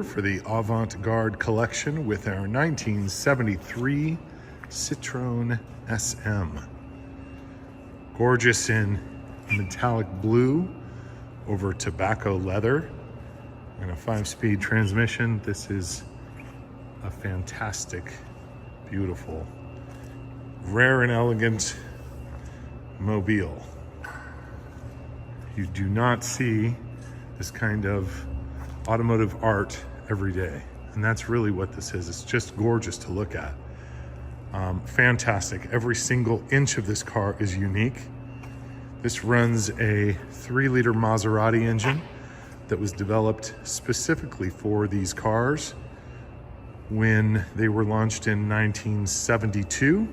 For the Avant-Garde Collection with our 1973 Citroen SM. Gorgeous in metallic blue over tobacco leather and a 5-speed transmission. This is a fantastic, beautiful, rare and elegant mobile. You do not see this kind of automotive art every day, and that's really what this is. It's just gorgeous to look at. Fantastic. Every single inch of this car is unique. This runs a 3-liter Maserati engine that was developed specifically for these cars when they were launched in 1972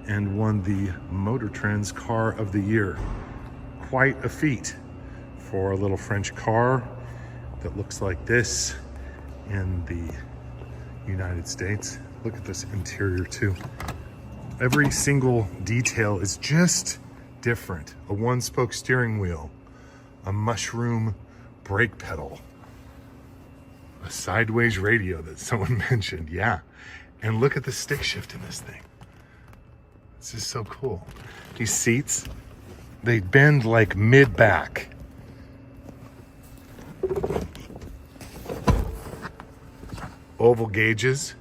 and won the Motor Trend's Car of the Year. Quite a feat for a little French car that looks like this in the United States. Look at this interior too. Every single detail is just different. A 1-spoke steering wheel, a mushroom brake pedal, a sideways radio that someone mentioned, yeah. And look at the stick shift in this thing. This is so cool. These seats, they bend like mid-back. Oval gauges.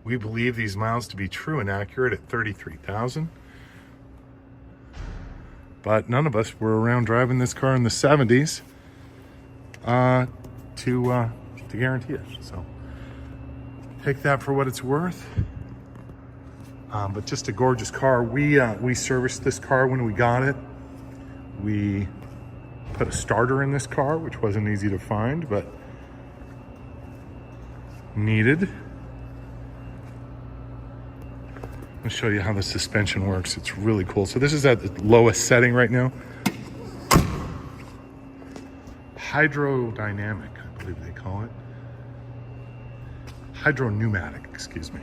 We believe these miles to be true and accurate at 33,000. But none of us were around driving this car in the 70s to guarantee it. So take that for what it's worth. But just a gorgeous car. We serviced this car when we got it. We put a starter in this car, which wasn't easy to find, but needed. I'll show you how the suspension works. It's really cool. So this is at the lowest setting right now. Hydrodynamic, I believe they call it. Hydropneumatic, excuse me.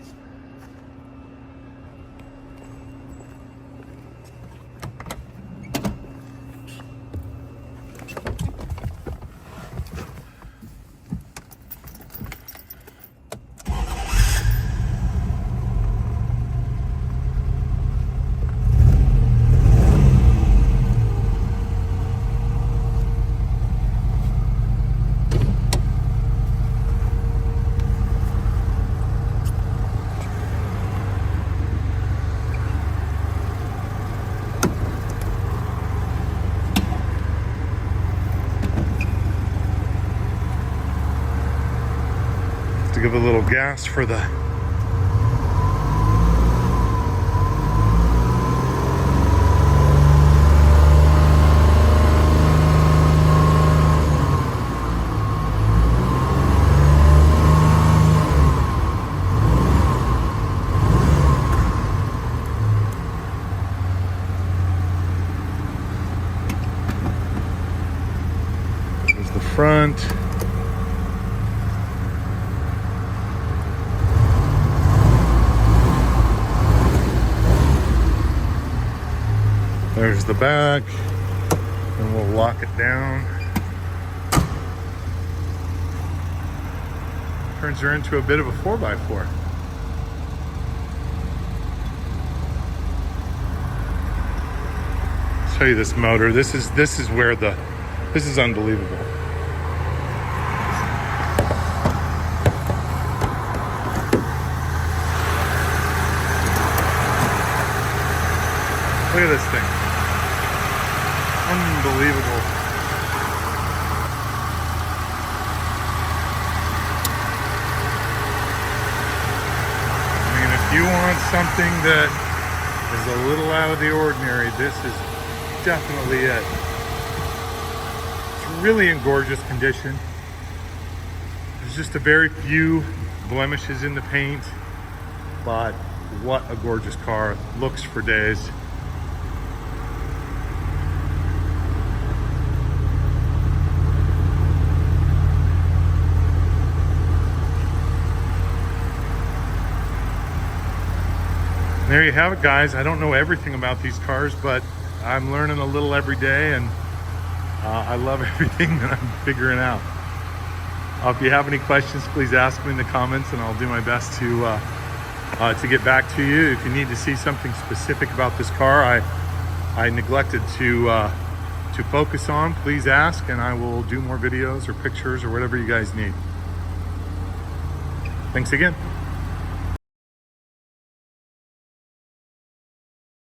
To give a little gas for the there's the front. There's the back, and we'll lock it down. Turns her into a bit of a 4x4. I'll show you this motor. This is where this is unbelievable. Look at this thing. Unbelievable. I mean, if you want something that is a little out of the ordinary, this is definitely it. It's really in gorgeous condition. There's just a very few blemishes in the paint, but what a gorgeous car. Looks for days. There you have it, guys. I don't know everything about these cars, but I'm learning a little every day, and I love everything that I'm figuring out. If you have any questions, please ask me in the comments, and I'll do my best to get back to you. If you need to see something specific about this car I neglected to focus on, please ask, and I will do more videos or pictures or whatever you guys need. Thanks again.